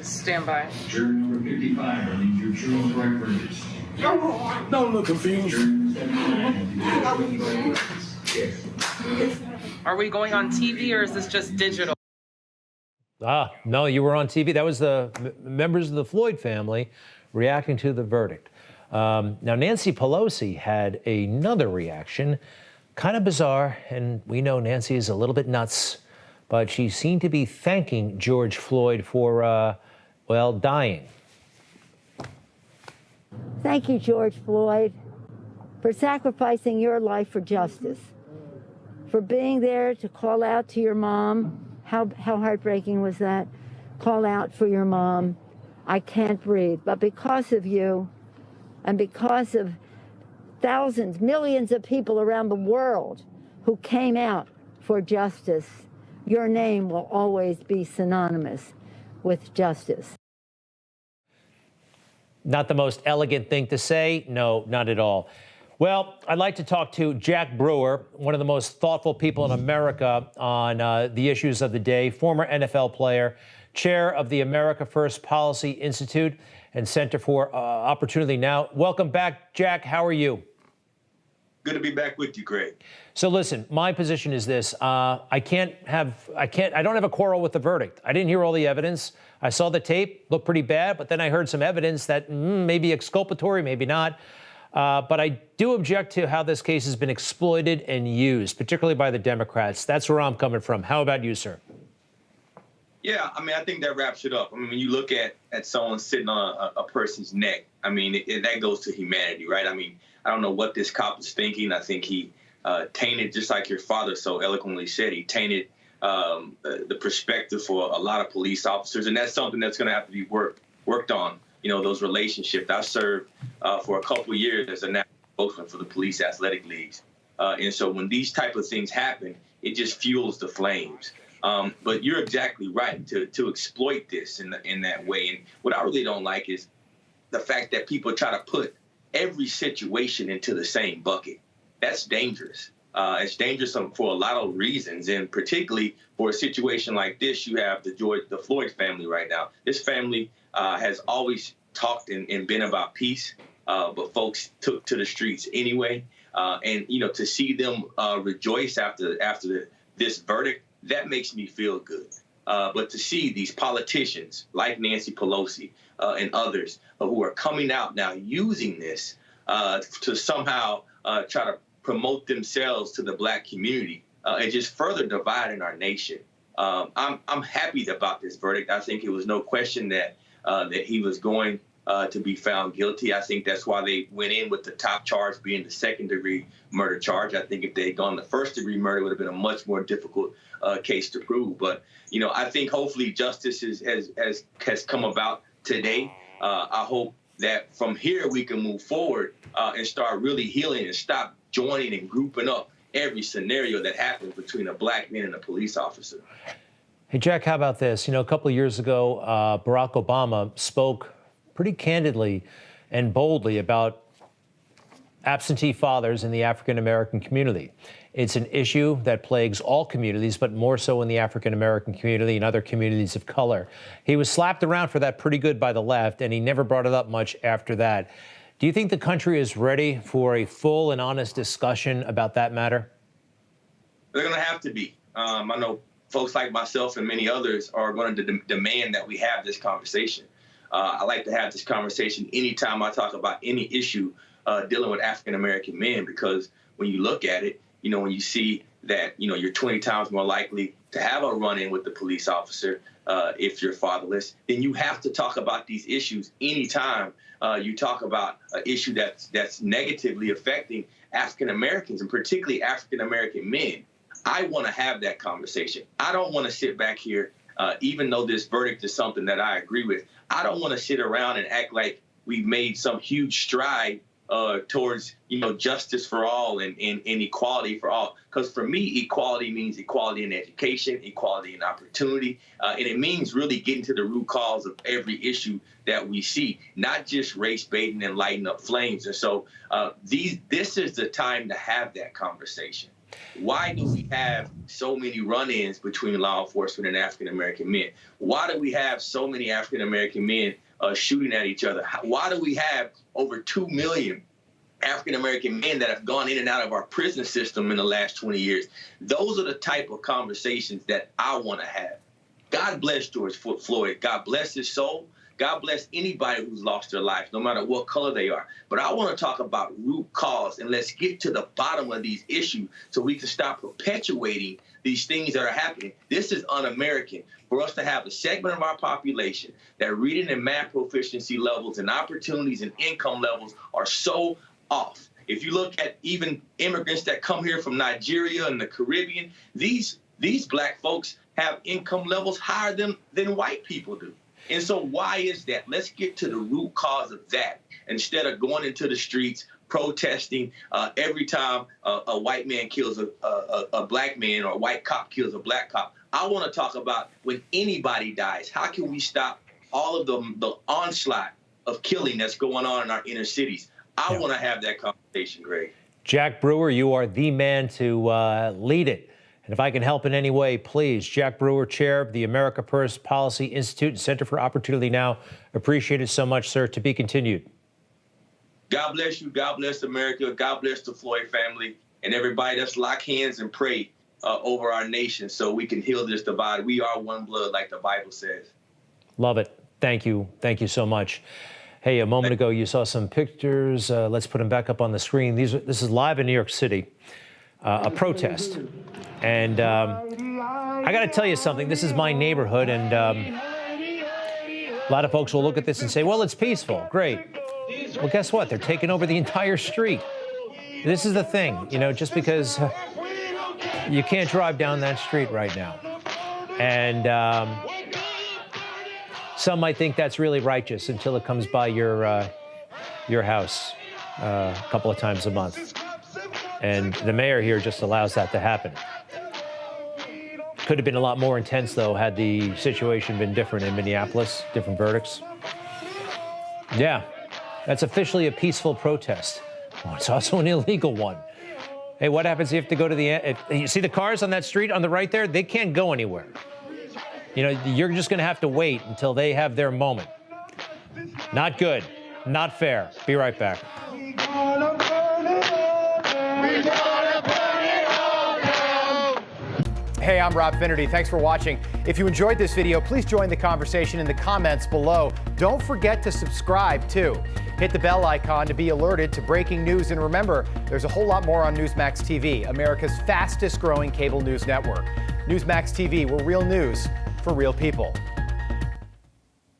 Stand by. Jury number 55, are these your true and correct verdicts? Don't look confused. Jury number 79, are these your true and correct verdicts? Are we going on TV or is this just digital? No, you were on TV. That was the members of the Floyd family reacting to the verdict. Now, Nancy Pelosi had another reaction, kind of bizarre, and we know Nancy is a little bit nuts, but she seemed to be thanking George Floyd for, well, dying. Thank you, George Floyd, for sacrificing your life for justice, for being there to call out to your mom. How heartbreaking was that? Call out for your mom. I can't breathe. But because of you and because of thousands, millions of people around the world who came out for justice, your name will always be synonymous with justice. Not the most elegant thing to say. No, not at all. Well, I'd like to talk to Jack Brewer, one of the most thoughtful people in America on the issues of the day, former NFL player, chair of the America First Policy Institute and Center for Opportunity Now. Welcome back, Jack. How are you? Good to be back with you, Greg. So listen, my position is this. I don't have a quarrel with the verdict. I didn't hear all the evidence. I saw the tape, looked pretty bad, but then I heard some evidence that may be exculpatory, maybe not. But I do object to how this case has been exploited and used, particularly by the Democrats. That's where I'm coming from. How about you, sir? Yeah, I mean, I think that wraps it up. I mean, when you look at someone sitting on a person's neck, I mean, that goes to humanity, right? I mean, I don't know what this cop was thinking. I think he tainted, just like your father so eloquently said, he tainted the perspective for a lot of police officers. And that's something that's going to have to be worked on. You know, those relationships. I served for a couple of years as a national spokesman for the police athletic leagues. And so when these type of things happen, it just fuels the flames. But you're exactly right to exploit this in that way. And what I really don't like is the fact that people try to put every situation into the same bucket. That's dangerous. It's dangerous for a lot of reasons, and particularly for a situation like this, you have the Floyd family right now. This family has always talked and been about peace, but folks took to the streets anyway. And, you know, to see them rejoice after this verdict, that makes me feel good. But to see these politicians like Nancy Pelosi and others who are coming out now using this to somehow try to promote themselves to the black community and just further dividing our nation. I'm happy about this verdict. I think it was no question that he was going to be found guilty. I think that's why they went in with the top charge being the second-degree murder charge. I think if they had gone the first-degree murder, it would have been a much more difficult case to prove. But, you know, I think hopefully justice has come about today. I hope that from here we can move forward and start really healing and stop joining and grouping up every scenario that happens between a black man and a police officer. Hey, Jack, how about this? You know, a couple of years ago, Barack Obama spoke pretty candidly and boldly about absentee fathers in the African-American community. It's an issue that plagues all communities, but more so in the African-American community and other communities of color. He was slapped around for that pretty good by the left, and he never brought it up much after that. Do you think the country is ready for a full and honest discussion about that matter? They're going to have to be. I know folks like myself and many others are going to demand that we have this conversation. I like to have this conversation anytime I talk about any issue dealing with African-American men, because when you look at it, you know, when you see that, you know, you're 20 times more likely to have a run-in with the police officer if you're fatherless, then you have to talk about these issues anytime you talk about an issue that's negatively affecting African-Americans and particularly African-American men. I want to have that conversation. I don't want to sit back here, even though this verdict is something that I agree with. I don't want to sit around and act like we've made some huge stride towards, you know, justice for all and equality for all. Because for me, equality means equality in education, equality in opportunity, and it means really getting to the root cause of every issue that we see, not just race baiting and lighting up flames. And so this is the time to have that conversation. Why do we have so many run-ins between law enforcement and African-American men? Why do we have so many African-American men shooting at each other? Why do we have over 2 million African-American men that have gone in and out of our prison system in the last 20 years? Those are the type of conversations that I want to have. God bless George Floyd. God bless his soul. God bless anybody who's lost their life, no matter what color they are. But I want to talk about root cause, and let's get to the bottom of these issues so we can stop perpetuating these things that are happening. This is un-American for us to have a segment of our population that reading and math proficiency levels and opportunities and income levels are so off. If you look at even immigrants that come here from Nigeria and the Caribbean, these black folks have income levels higher than white people do. And so why is that? Let's get to the root cause of that instead of going into the streets protesting every time a white man kills a black man or a white cop kills a black cop. I want to talk about when anybody dies, how can we stop all of the onslaught of killing that's going on in our inner cities? I want to have that conversation, Greg. Jack Brewer, you are the man to lead it. And if I can help in any way, please, Jack Brewer, Chair of the America First Policy Institute and Center for Opportunity Now. Appreciate it so much, sir. To be continued. God bless you. God bless America. God bless the Floyd family and everybody. Let's lock hands and pray over our nation so we can heal this divide. We are one blood, like the Bible says. Love it. Thank you. Thank you so much. Hey, a moment ago, you saw some pictures. Let's put them back up on the screen. This is live in New York City, a protest. And I got to tell you something. This is my neighborhood, and a lot of folks will look at this and say, well, it's peaceful. Great. Well, guess what? They're taking over the entire street. This is the thing, you know, just because you can't drive down that street right now. And some might think that's really righteous until it comes by your house a couple of times a month. And the mayor here just allows that to happen. Could have been a lot more intense, though, had the situation been different in Minneapolis, different verdicts. Yeah, that's officially a peaceful protest. Oh, it's also an illegal one. Hey, what happens if you have to go to the end? You see the cars on that street on the right there? They can't go anywhere. You know, you're just going to have to wait until they have their moment. Not good. Not fair. Be right back. Hey, I'm Rob Finnerty. Thanks for watching. If you enjoyed this video, please join the conversation in the comments below. Don't forget to subscribe, too. Hit the bell icon to be alerted to breaking news. And remember, there's a whole lot more on Newsmax TV, America's fastest growing cable news network. Newsmax TV, where real news for real people.